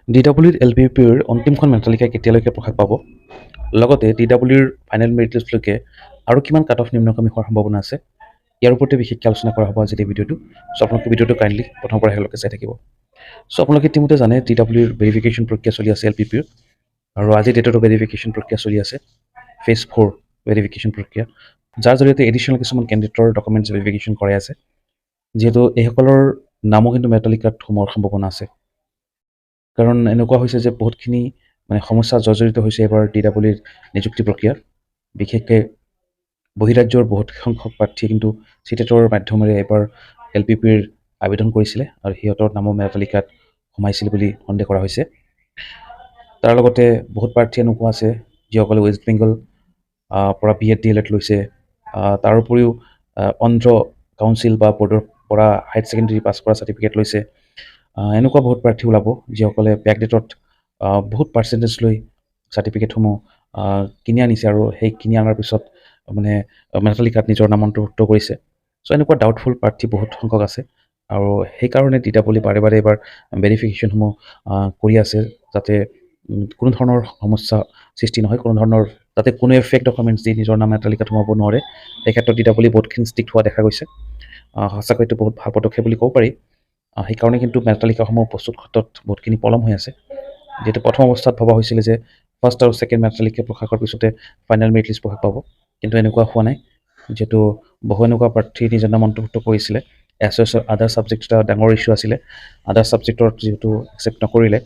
DWৰ LPPৰ অন্তিমখন মেটালিকা কেতিয়ালৈকে প্ৰকাশ পাব লগতে DWৰ ফাইনেল মেৰিট লিষ্টলৈকে আৰু কিমান কাট অফ নিম্নগামী হোৱাৰ সম্ভাৱনা আছে ইয়াৰ ওপৰতে বিশেষকৈ আলোচনা কৰা হ'ব আজি এই ভিডিঅ'টো সো আপোনালোকে ভিডিঅ'টো কাইণ্ডলি প্ৰথমৰ পৰা শেষলৈকে চাই থাকিব সো আপোনালোকে ইতিমধ্যে জানে DWৰ ভেৰিফিকেশ্যন প্ৰক্ৰিয়া চলি আছে LPPৰ আৰু আজি ডেটতো ভেৰিফিকেশ্যন প্ৰক্ৰিয়া চলি আছে ফেজ 4 ভেৰিফিকেশ্যন প্ৰক্ৰিয়া যাৰ জৰিয়তে এডিশ্যনেল কিছুমান কেণ্ডিডেটৰ ডকুমেণ্টছ ভেৰিফিকেশ্যন কৰাই আছে যিহেতু এইসকলৰ নামো কিন্তু মেটালিকাত সোমোৱাৰ সম্ভাৱনা আছে কাৰণ এনেকুৱা হৈছে যে বহুতখিনি মানে সমস্যা জৰ্জৰিত হৈছে এবাৰ DWৰ নিযুক্তি প্ৰক্ৰিয়া বিশেষকৈ বহিৰাজ্যৰ বহুত সংখ্যক প্ৰাৰ্থী কিন্তু চিটেটৰ মাধ্যমেৰে এবাৰ LPPৰ আবেদন কৰিছিলে আৰু সিহঁতৰ নামো মেটালিকাত সোমাইছিল বুলি সন্দেহ কৰা হৈছে তাৰ লগতে বহুত প্ৰাৰ্থী এনেকুৱা আছে যিসকলে ৱেষ্ট বেংগল পৰা BEd DLEd লৈছে তাৰ উপৰিও অন্ধ্ৰ কাউন্সিল বা বৰ্ডৰ পৰা হায়াৰ ছেকেণ্ডেৰী পাছ কৰা চাৰ্টিফিকেট লৈছে এনেকুৱা বহুত প্ৰাৰ্থী ওলাব যিসকলে বেকডেটত বহুত পাৰ্চেণ্টেজ লৈ চাৰ্টিফিকেটসমূহ কিনি আনিছে আৰু সেই কিনি অনাৰ পিছত মানে মেটালিকাত নিজৰ নাম অন্তৰ্ভুক্ত কৰিছে চ' এনেকুৱা ডাউটফুল প্ৰাৰ্থী বহুত সংখ্যক আছে আৰু সেইকাৰণে DW বাৰে বাৰে এবাৰ ভেৰিফিকেশ্যনসমূহ কৰি আছে যাতে কোনো ধৰণৰ সমস্যা সৃষ্টি নহয় কোনো ধৰণৰ যাতে কোনো ফেক ডকুমেণ্টছ দি নিজৰ নাম মেটালিকাত সোমাব নোৱাৰে এই ক্ষেত্ৰত DW বহুতখিনি ষ্ট্ৰিক্ট হোৱা দেখা গৈছে সঁচাকৈ এইটো বহুত ভাল পদক্ষেপ বুলি ক'ব পাৰি সেইকাৰণে কিন্তু মেটালিকাসমূহ প্ৰস্তুত ক্ষেত্ৰত বহুতখিনি পলম হৈ আছে যিহেতু প্ৰথম অৱস্থাত ভবা হৈছিলে যে ফাৰ্ষ্ট আৰু ছেকেণ্ড মেটালিকা প্ৰকাশৰ পিছতে ফাইনেল মেৰিট লিষ্ট প্ৰকাশ পাব কিন্তু এনেকুৱা হোৱা নাই যেহেতু বহু এনেকুৱা প্ৰাৰ্থী নিজৰ নাম অন্তৰ্ভুক্ত কৰিছিলে এছএছৰ আদাৰ ছাবজেক্ট এটা ডাঙৰ ইছ্যু আছিলে আদাৰ ছাবজেক্টত যিহেতু একচেপ্ট নকৰিলে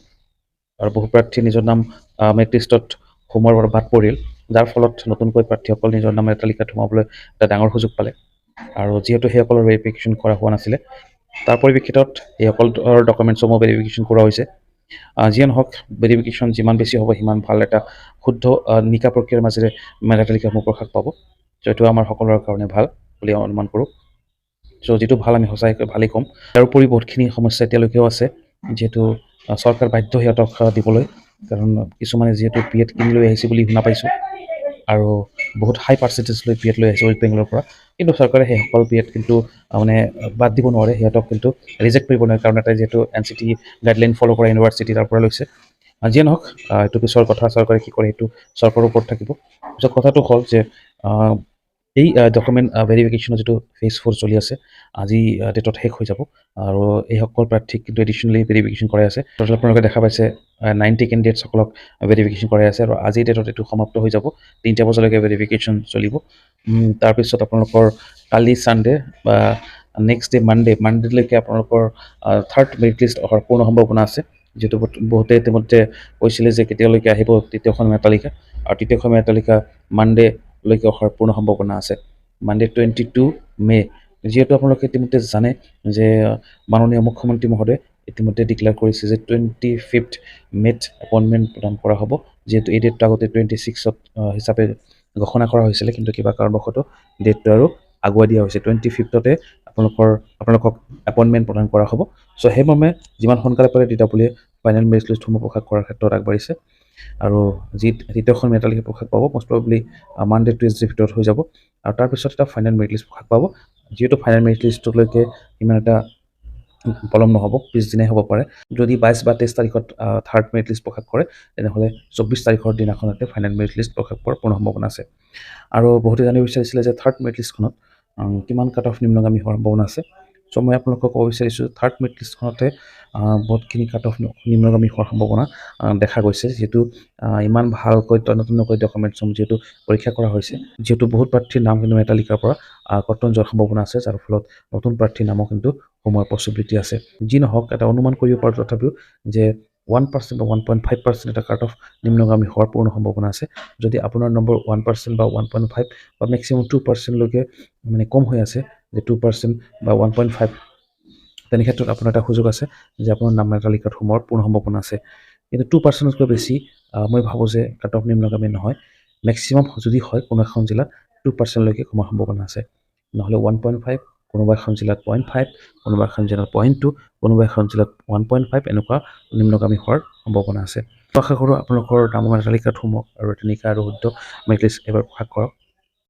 আৰু বহু প্ৰাৰ্থী নিজৰ নাম মেৰিট লিষ্টত সোমোৱাৰ পৰা বাদ পৰিল যাৰ ফলত নতুনকৈ প্ৰাৰ্থীসকল নিজৰ নাম মেটালিকাত সোমাবলৈ এটা ডাঙৰ সুযোগ পালে আৰু যিহেতু সেইসকলৰ ভেৰিফিকেশ্যন কৰা হোৱা নাছিলে তাৰ পৰিপ্ৰেক্ষিতত এইসকলৰ ডকুমেণ্টছসমূহ ভেৰিফিকেশ্যন কৰা হৈছে যিয়ে নহওক ভেৰিফিকেশ্যন যিমান বেছি হ'ব সিমান ভাল এটা শুদ্ধ নিকা প্ৰক্ৰিয়াৰ মাজেৰে মেটালিকাসমূহ প্ৰকাশ পাব চ' এইটো আমাৰ সকলোৰে কাৰণে ভাল বুলি অনুমান কৰোঁ চ' যিটো ভাল আমি সঁচাকৈ ভালেই ক'ম তাৰোপৰি বহুতখিনি সমস্যা এতিয়ালৈকেও আছে যিহেতু চৰকাৰ বাধ্য সিহঁতক দিবলৈ কাৰণ কিছুমানে যিহেতু BEd কিনি লৈ আহিছে বুলি শুনা পাইছোঁ আৰু বহুত হাই পাৰ্চেণ্টেজ লৈ BEd লৈ আহিছে ৱেষ্ট বেংগলৰ পৰা কিন্তু চৰকাৰে সেইসকল BEd কিন্তু মানে বাদ দিব নোৱাৰে সিহঁতক কিন্তু ৰিজেক্ট কৰিব নোৱাৰে কাৰণ এটা যিহেতু NCT গাইডলাইন ফ'ল' কৰা ইউনিভাৰ্চিটি তাৰ পৰা লৈছে যিয়ে নহওক এইটো পিছৰ কথা চৰকাৰে কি কৰে সেইটো চৰকাৰৰ ওপৰত থাকিব পিছত কথাটো হ'ল যে এই ডকুমেণ্ট ভেৰিফিকেশ্যনৰ যিটো ফেজ 4 চলি আছে আজি ডেটত শেষ হৈ যাব আৰু এইসকল প্ৰাৰ্থীক কিন্তু এডিশ্যনেলি ভেৰিফিকেশ্যন কৰাই আছে টোটেল আপোনালোকে দেখা পাইছে 90 কেণ্ডিডেটসকলক ভেৰিফিকেশ্যন কৰাই আছে আৰু আজি ডেটত এইটো সমাপ্ত হৈ যাব 3টা বজালৈকে ভেৰিফিকেশ্যন চলিব তাৰপিছত আপোনালোকৰ কালি ছানডে বা নেক্সট ডে মানডেলৈকে আপোনালোকৰ থাৰ্ড মেৰিট লিষ্ট অহাৰ পূৰ্ণ সম্ভাৱনা আছে যিহেতু বহুতে ইতিমধ্যে কৈছিলে যে কেতিয়ালৈকে আহিব তৃতীয়খন মেটালিকা আৰু তৃতীয়খন মেটালিকা মানডেলৈকে অহাৰ পূৰ্ণ সম্ভাৱনা আছে মানডে 22 মে যিহেতু আপোনালোকে ইতিমধ্যে জানে যে মাননীয় মুখ্যমন্ত্ৰী মহোদয়ে ইতিমধ্যে ডিক্লেয়াৰ কৰিছে যে 25th মেত এপইণ্টমেণ্ট প্ৰদান কৰা হ'ব যিহেতু এই ডেটটো আগতে 26ত হিচাপে ঘোষণা কৰা হৈছিলে কিন্তু কিবা কাৰণবশতঃ ডেটটো আৰু আগুৱাই দিয়া হৈছে 25তে আপোনালোকক এপইণ্টমেণ্ট প্ৰদান কৰা হ'ব চ' সেইমৰ্মে যিমান সোনকালে পাৰে DWয়ে ফাইনেল মেৰিট লিষ্টসমূহ প্ৰকাশ কৰাৰ ক্ষেত্ৰত আগবাঢ়িছে আৰু যি তৃতীয়খন মেটালিকা প্ৰকাশ পাব মষ্ট প্ৰবেবলি মানডে টুৱেজডেৰ ভিতৰত হৈ যাব আৰু তাৰপিছত এটা ফাইনেল মেৰিট লিষ্ট প্ৰকাশ পাব যিহেতু ফাইনেল মেৰিট লিষ্টলৈকে ইমান এটা পলম নহ'ব পিছদিনাই হ'ব পাৰে যদি 22 বা 23 তাৰিখত থাৰ্ড মেৰিট লিষ্ট প্ৰকাশ কৰে তেনেহ'লে 24 তাৰিখৰ দিনাখনতে ফাইনেল মেৰিট লিষ্ট প্ৰকাশ পোৱাৰ পূৰ্ণ সম্ভাৱনা আছে আৰু বহুতে জানিব বিচাৰিছিলে যে থাৰ্ড মেৰিট লিষ্টখনত কিমান কাট অফ নিম্নগামী হোৱাৰ সম্ভাৱনা আছে চ' মই আপোনালোকক ক'ব বিচাৰিছোঁ থাৰ্ড মেৰিট লিষ্টখনতে বহুতখিনি কাট অফ নিম্নগামী হোৱাৰ সম্ভাৱনা দেখা গৈছে যিহেতু ইমান ভালকৈ তন্নতন্নকৈ ডকুমেণ্টছসমূহ যিহেতু পৰীক্ষা কৰা হৈছে যিহেতু বহুত প্ৰাৰ্থীৰ নাম কিন্তু মেটালিকাৰ পৰা কৰ্তন যোৱাৰ সম্ভাৱনা আছে যাৰ ফলত নতুন প্ৰাৰ্থীৰ নামো কিন্তু সোমোৱাৰ পচিবিলিটি আছে যি নহওক এটা অনুমান কৰিব পাৰোঁ তথাপিও যে 1% বা 1.5% এটা কাট অফ নিম্নগামী হোৱাৰ পূৰ্ণ সম্ভাৱনা আছে যদি আপোনাৰ নম্বৰ 1% বা 1.5 বা মেক্সিমাম 2%লৈকে মানে কম হৈ আছে যে 2% বা 1.5 তেনে ক্ষেত্ৰত আপোনাৰ এটা সুযোগ আছে যে আপোনাৰ নাম মেটালিকাত সোমোৱাৰ পূৰ্ণ সম্ভাৱনা আছে কিন্তু 2%তকৈ বেছি মই ভাবোঁ যে কাট অফ নিম্নগামী নহয় মেক্সিমাম যদি হয় কোনো এখন জিলাত 2%লৈকে সোমোৱাৰ সম্ভাৱনা আছে নহ'লে 1.5 কোনোবা এখন জিলাত 0.5 কোনোবা এখন জিলাত 0.2 কোনোবা এখন জিলাত 1.5 এনেকুৱা নিম্নগামী হোৱাৰ সম্ভাৱনা আছে আশা কৰোঁ আপোনালোকৰ নাম মেটালিকাত সোমক আৰু তেনেকৈ আৰু শুদ্ধ মেৰিট লিষ্ট এবাৰ প্ৰকাশ কৰক